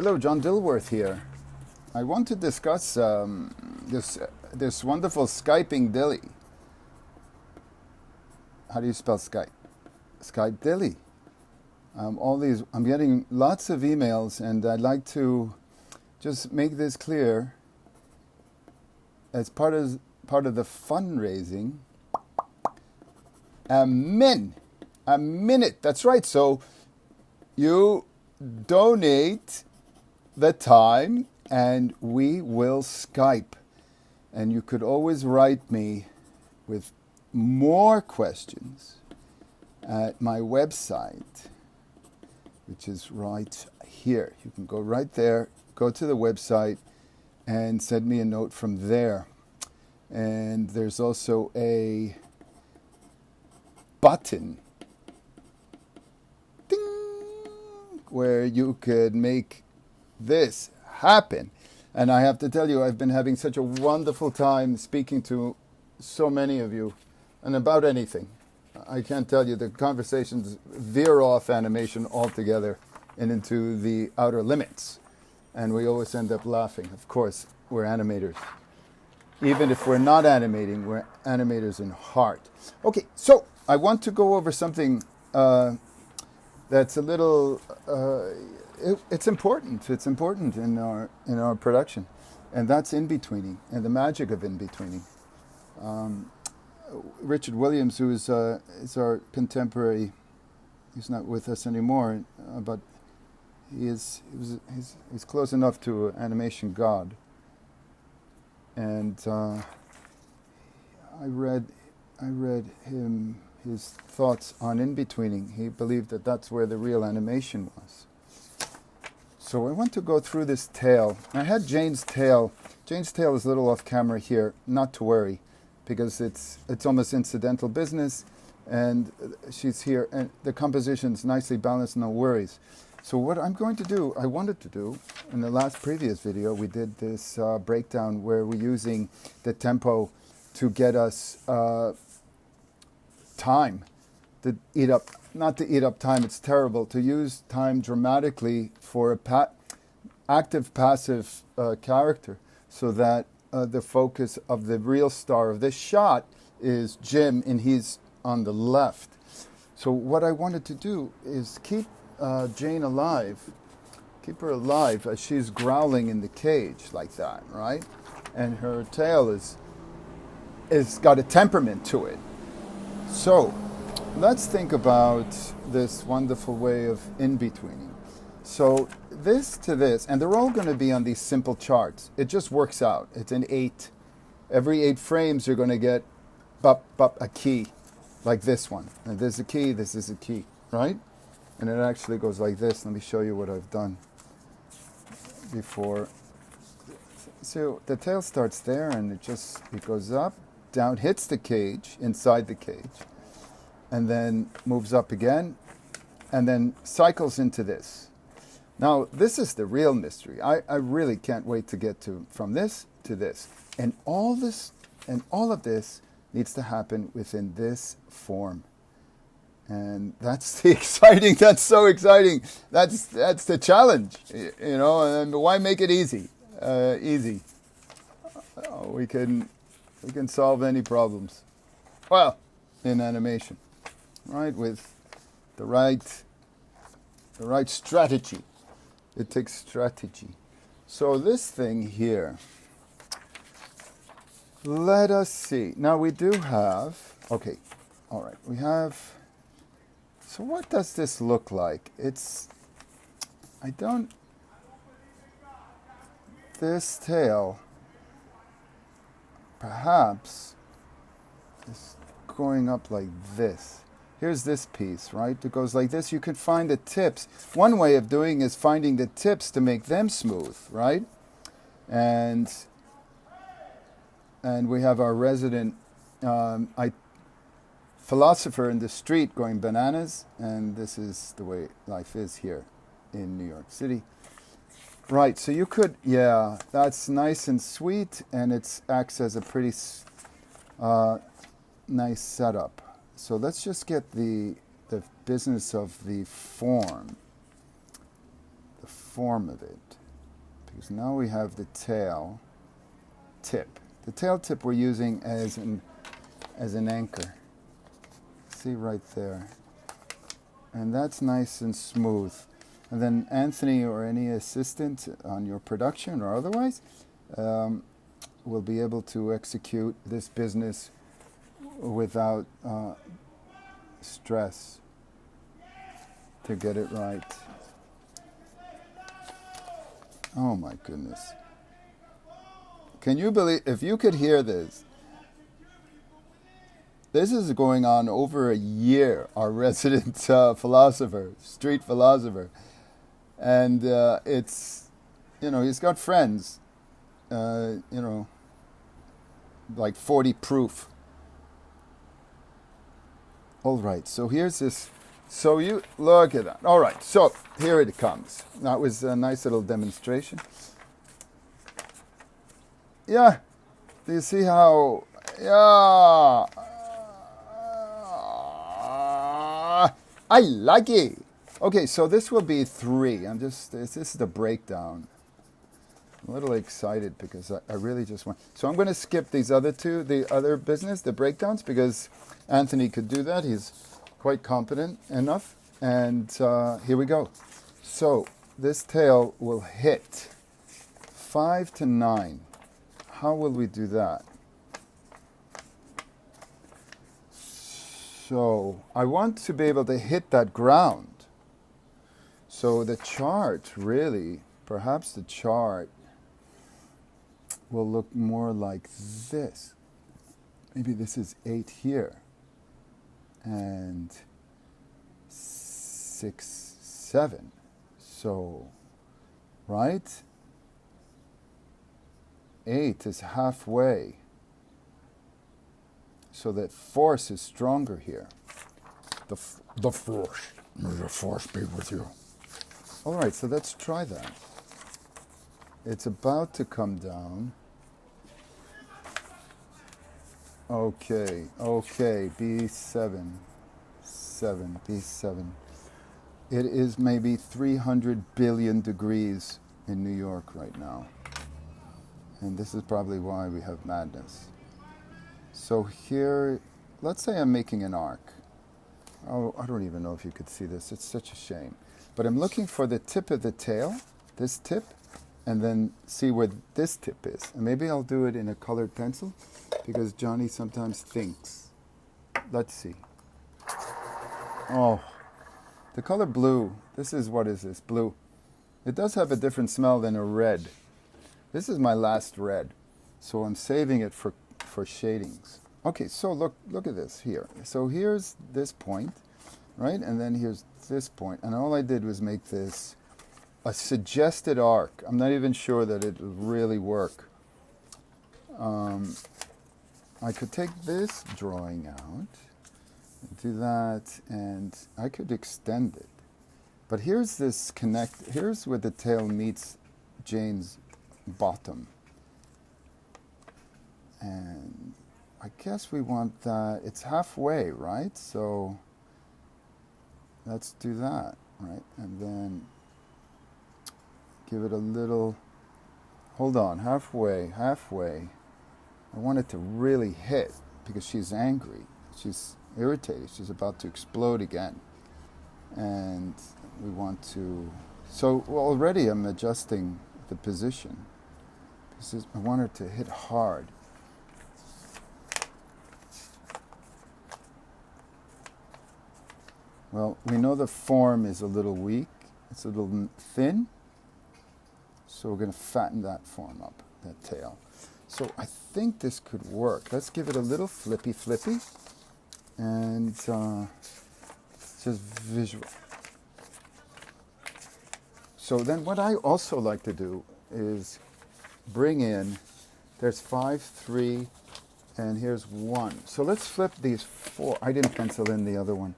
Hello, John Dilworth here. I want to discuss this wonderful Skyping dilly. How do you spell Skype? Skype dilly. I'm getting lots of emails, and I'd like to just make this clear. As part of the fundraising, a minute. That's right. So you donate the time and we will Skype. And you could always write me with more questions at my website, which is right here. You can go right there, go to the website and send me a note from there. And there's also a button where you could make this happen. And I have to tell you, I've been having such a wonderful time speaking to so many of you and about anything. I can't tell you, the conversations veer off animation altogether and into the outer limits. And we always end up laughing. Of course, we're animators. Even if we're not animating, we're animators in heart. Okay, so I want to go over something that's a little, it's important. It's important in our production, and that's in-betweening and the magic of in-betweening. Richard Williams, who is our contemporary, he's not with us anymore, but he's close enough to animation god. And I read his thoughts on in-betweening. He believed that that's where the real animation was. So I want to go through this tale. I had Jane's tale. Jane's tale is a little off camera here. Not to worry, because it's almost incidental business, and she's here, and the composition's nicely balanced. No worries. So what I'm going to do, I wanted to do, in the last previous video, we did this breakdown where we're using the tempo to get us time, to eat up, not to eat up time, it's terrible, to use time dramatically for a active-passive character, so that the focus of the real star of this shot is Jim, and he's on the left. So what I wanted to do is keep Jane alive, keep her alive as she's growling in the cage like that, right? And her tail is got a temperament to it. So let's think about this wonderful way of in-betweening. So this to this, and they're all going to be on these simple charts. It just works out. It's an 8. Every 8 frames you're going to get a key, like this one. And there's a key, this is a key, right? And it actually goes like this. Let me show you what I've done before. So the tail starts there, and it goes up, down, hits the cage, inside the cage, and then moves up again, and then cycles into this. Now, this is the real mystery. I really can't wait to get from this to this. And all of this needs to happen within this form. And that's the exciting, that's so exciting. That's the challenge, you know, and why make it easy? Easy. We can solve any problems. Well, in animation, right? With the right strategy. It takes strategy. So this thing here, let us see. Now we do have, okay, all right, we have, so what does this look like? This tail perhaps is going up like this. Here's this piece, right? It goes like this. You can find the tips. One way of doing is finding the tips to make them smooth, right? And we have our resident philosopher in the street going bananas, and this is the way life is here in New York City. Right, so you could, yeah, that's nice and sweet, and it acts as a pretty nice setup. So let's just get the business of the form. form of it. Because now we have the tail tip. The tail tip we're using as an anchor. See right there. And that's nice and smooth. And then Anthony or any assistant on your production or otherwise will be able to execute this business without stress to get it right. Oh my goodness. Can you believe, if you could hear this, this is going on over a year, our resident philosopher, street philosopher. And it's, he's got friends, like 40 proof. All right, so here's this. So you, look at that. All right, so here it comes. That was a nice little demonstration. Yeah, do you see how, yeah. I like it. Okay, so this will be 3. This is the breakdown. I'm a little excited because I really just want. So I'm going to skip these other 2, the other business, the breakdowns, because Anthony could do that. He's quite competent enough. And here we go. So this tail will hit 5 to 9. How will we do that? So I want to be able to hit that ground. So the chart really, perhaps the chart will look more like this. Maybe this is 8 here. And 6, 7. So, right? 8 is halfway. So that force is stronger here. The force. May the force be with you. All right, so let's try that. It's about to come down. Okay, B7, B7. It is maybe 300 billion degrees in New York right now. And this is probably why we have madness. So here, let's say I'm making an arc. Oh, I don't even know if you could see this. It's such a shame. But I'm looking for the tip of the tail, this tip, and then see where this tip is. And maybe I'll do it in a colored pencil because Johnny sometimes thinks. Let's see. Oh, the color blue. This is, what is this? Blue. It does have a different smell than a red. This is my last red. So I'm saving it for shadings. Okay, so look at this here. So here's this point, right? And then here's this point. And all I did was make this a suggested arc. I'm not even sure that it will really work. I could take this drawing out, do that, and I could extend it. But here's this here's where the tail meets Jane's bottom. And I guess we want that, it's halfway, right? So let's do that, right? And then give it a little, hold on, halfway. I want it to really hit because she's angry. She's irritated. She's about to explode again. And we want to, so already I'm adjusting the position. Because I want her to hit hard. Well, we know the form is a little weak. It's a little thin. So we're going to fatten that form up, that tail. So I think this could work. Let's give it a little flippy. And just visual. So then what I also like to do is bring in, there's 5, 3, and here's 1. So let's flip these 4. I didn't pencil in the other one.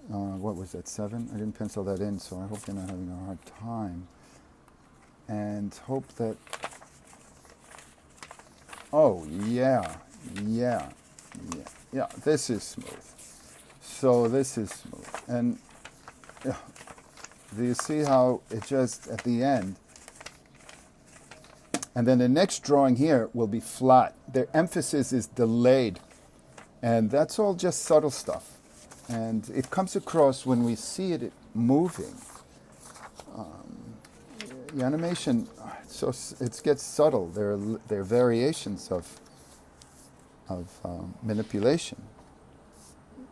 What was that, 7? I didn't pencil that in, so I hope you're not having a hard time. And hope that, oh, yeah, this is smooth. So this is smooth. And yeah, Do you see how it just, at the end, and then the next drawing here will be flat. Their emphasis is delayed. And that's all just subtle stuff. And it comes across when we see it moving. The animation, so it gets subtle. There are variations of manipulation.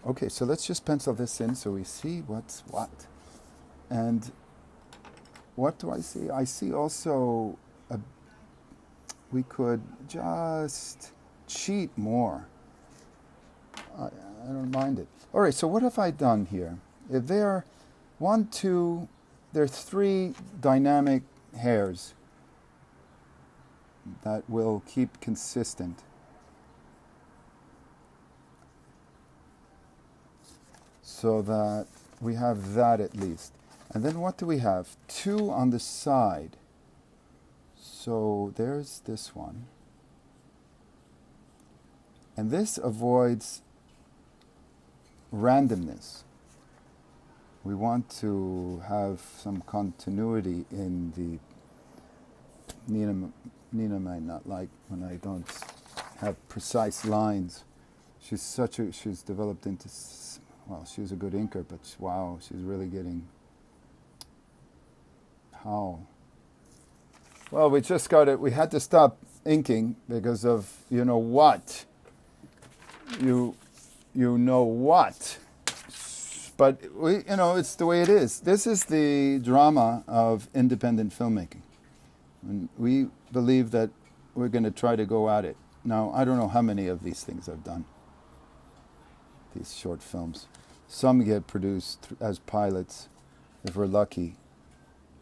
Okay, so let's just pencil this in so we see what's what. And what do I see? I see also we could just cheat more. I don't mind it. All right, so what have I done here? If there are there are 3 dynamic hairs that will keep consistent. So that we have that at least. And then what do we have? 2 on the side. So there's this one. And this avoids randomness. We want to have some continuity in the Nina might not like when I don't have precise lines. She's developed into, well, she's a good inker, but wow, she's really getting HOWL. Well, we just got it. We had to stop inking because of, you know what? You know what? But it's the way it is. This is the drama of independent filmmaking. And we believe that we're going to try to go at it. Now, I don't know how many of these things I've done, these short films. Some get produced as pilots, if we're lucky.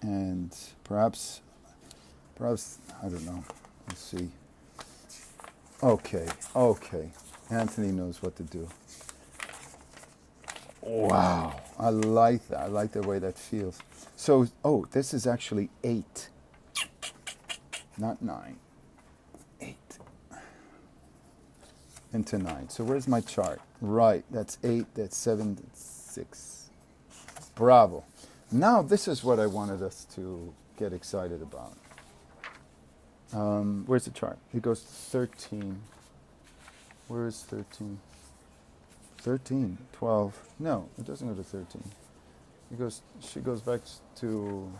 And perhaps, I don't know. Let's see. Okay. Anthony knows what to do. Wow, I like that. I like the way that feels. So, this is actually 8, not 9. 8 into 9. So where's my chart? Right, that's 8, that's 7, that's 6. Bravo. Now this is what I wanted us to get excited about. Where's the chart? It goes to 13. Where is 13? 13, 12. No, it doesn't go to 13. She goes back to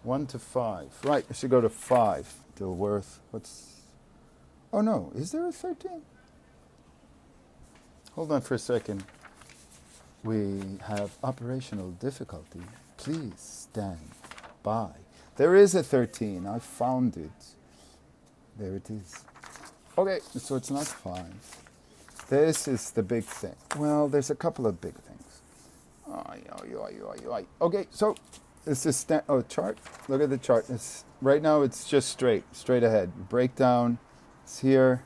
1 to 5. Right, it should go to 5. Dilworth. Oh no, is there a 13? Hold on for a second. We have operational difficulty. Please stand by. There is a 13. I found it. There it is. Okay, so it's not 5. This is the big thing. Well, there's a couple of big things. Okay, so this is chart. Look at the chart. Right now it's just straight ahead. Breakdown. It's here,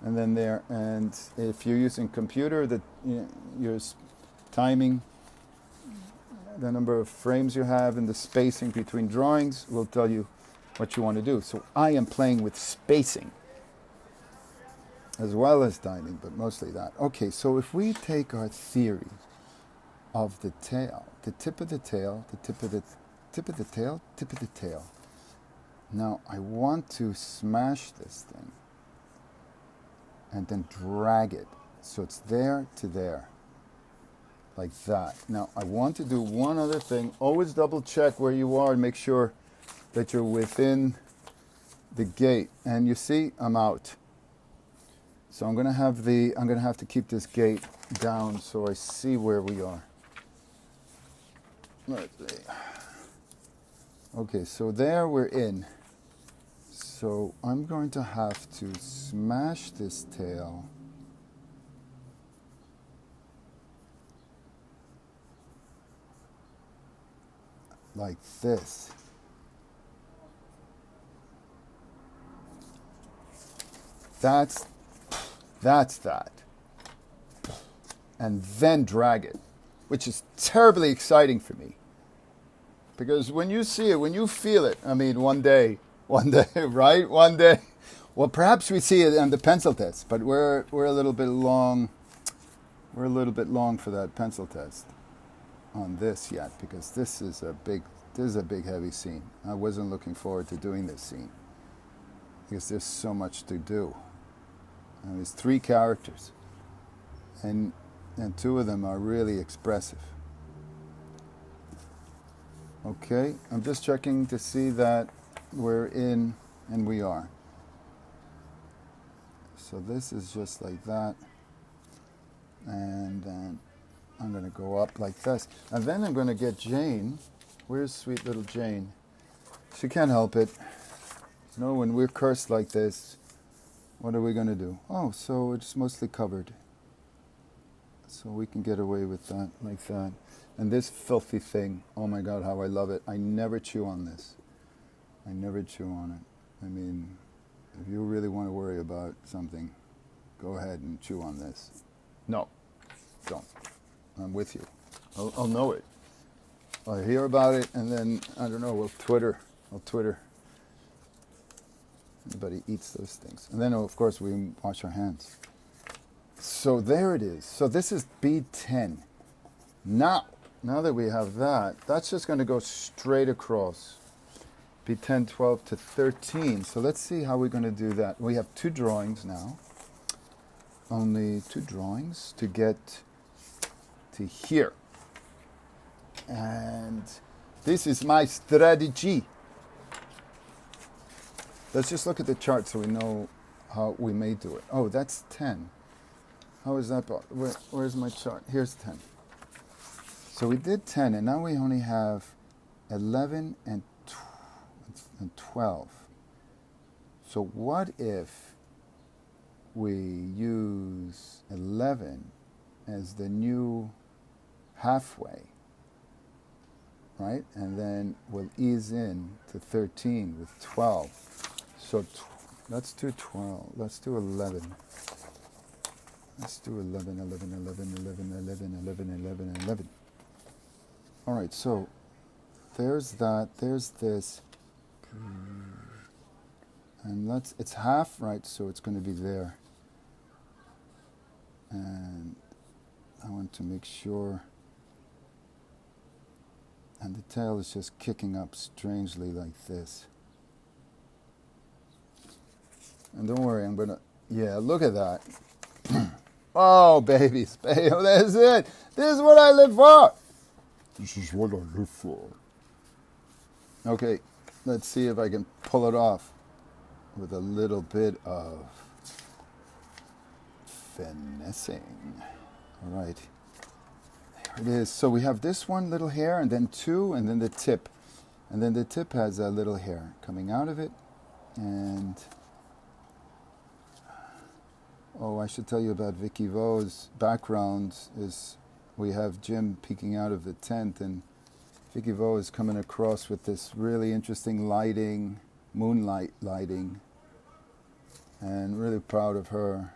and then there. And if you're using computer, your timing, the number of frames you have, and the spacing between drawings will tell you what you want to do. So I am playing with spacing, as well as timing, but mostly that. Okay, so if we take our theory of the tail, the tip of the tail, the tip of the tail, tip of the tail. Now I want to smash this thing and then drag it so it's there to there, like that. Now I want to do one other thing. Always double check where you are and make sure that you're within the gate. And you see, I'm out. So I'm gonna have to keep this gate down so I see where we are. Let's see. Okay, so there we're in. So I'm going to have to smash this tail like this. That's that. And then drag it, which is terribly exciting for me. Because when you see it, when you feel it, I mean, one day, right? One day. Well, perhaps we see it on the pencil test, but we're a little bit long. We're a little bit long for that pencil test. on this yet, because this is a big heavy scene. I wasn't looking forward to doing this scene because there's so much to do. And there's 3 characters, and 2 of them are really expressive. Okay, I'm just checking to see that we're in, and we are. So this is just like that, and then I'm going to go up like this, and then I'm going to get Jane. Where's sweet little Jane? She can't help it. You know, when we're cursed like this, what are we going to do? Oh, so it's mostly covered. So we can get away with that, like that. And this filthy thing, oh my God, how I love it. I never chew on this. I never chew on it. I mean, if you really want to worry about something, go ahead and chew on this. No, don't. I'm with you. I'll know it. I'll hear about it, and then, I don't know, I'll Twitter. Anybody eats those things. And then, of course, we wash our hands. So there it is. So this is B10. Now that we have that, that's just going to go straight across. B10, 12 to 13. So let's see how we're going to do that. We have 2 drawings now. Only 2 drawings to get to here. And this is my strategy. Let's just look at the chart so we know how we may do it. Oh, that's 10. How is that? Where's my chart? Here's 10. So we did 10, and now we only have 11 and 12. So what if we use 11 as the new halfway, right? And then we'll ease in to 13 with 12. So let's do 12. Let's do 11. Let's do 11, 11, 11, 11, 11, 11, 11, 11. All right, so there's that, there's this. And it's half, right? So it's going to be there. And I want to make sure. And the tail is just kicking up strangely like this. And don't worry, I'm going to, yeah, look at that. Oh, babies, baby, that's it. This is what I live for. This is what I live for. Okay, let's see if I can pull it off with a little bit of finessing. All right, there it is. So we have this one little hair, and then 2, and then the tip. And then the tip has a little hair coming out of it. And oh, I should tell you about Vicky Vo's background is we have Jim peeking out of the tent, and Vicky Vo is coming across with this really interesting lighting, moonlight lighting, and really proud of her.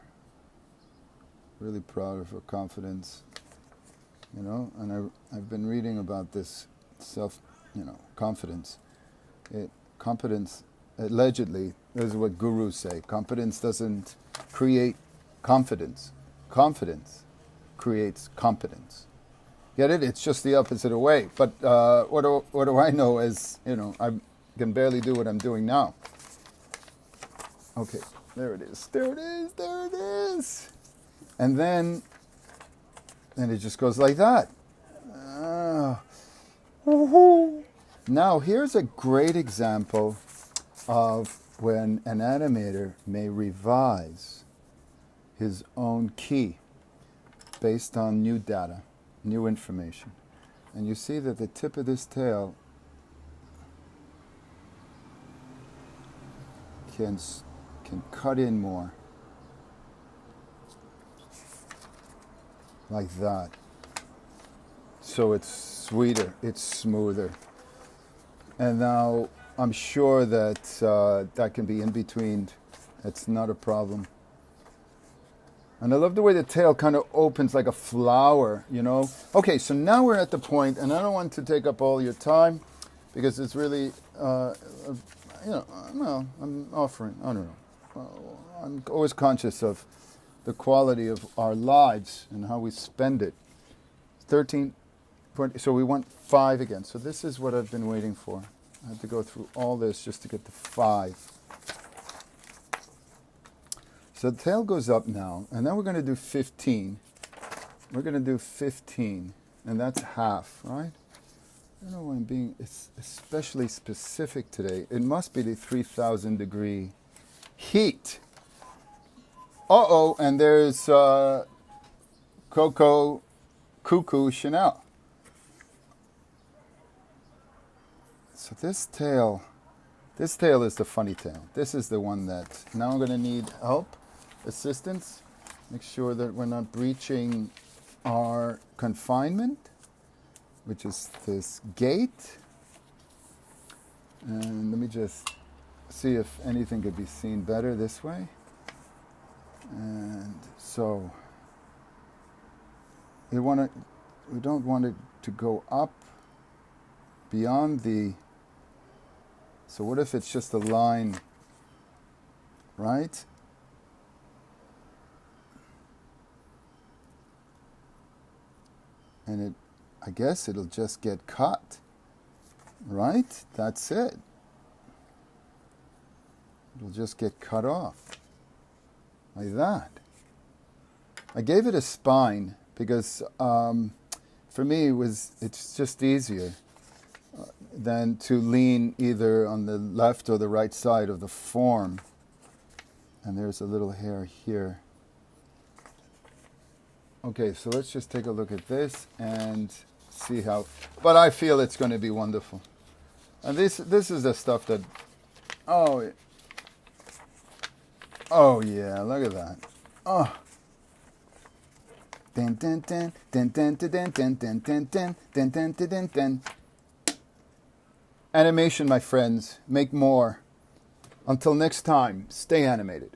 Really proud of her confidence, you know. And I've been reading about this confidence. Competence, allegedly, this is what gurus say. Competence doesn't create confidence. Confidence creates competence. Get it? It's just the opposite way. But what do I know is, I can barely do what I'm doing now. Okay, there it is. There it is. There it is. And then it just goes like that. Now, here's a great example of when an animator may revise his own key based on new data, new information. And you see that the tip of this tail can cut in more. Like that. So it's sweeter, it's smoother. And now I'm sure that that can be in between. It's not a problem. And I love the way the tail kind of opens like a flower, Okay, so now we're at the point, and I don't want to take up all your time because it's really, I'm offering, I don't know. I'm always conscious of the quality of our lives and how we spend it. 13, So we want 5 again. So this is what I've been waiting for. I had to go through all this just to get to 5. So the tail goes up now, and then we're going to do 15. We're going to do 15, and that's half, right? I don't know why I'm being especially specific today. It must be the 3,000 degree heat. Uh-oh, and there's Coco Cuckoo Chanel. So this tail is the funny tail. This is the one that now I'm going to need help, assistance. Make sure that we're not breaching our confinement, which is this gate. And let me just see if anything could be seen better this way. And so we don't want it to go up beyond the. So what if it's just a line, right? And I guess it'll just get cut, right? That's it. It'll just get cut off, like that. I gave it a spine because for me it's just easier than to lean either on the left or the right side of the form. And there's a little hair here. Okay, so let's just take a look at this and see how. But I feel it's going to be wonderful. And this is the stuff that. Oh yeah, look at that. Oh. Dun, dun, dun, dun, dun, dun, dun, dun, dun, dun, dun, dun, dun, dun, dun. Animation, my friends. Make more. Until next time, stay animated.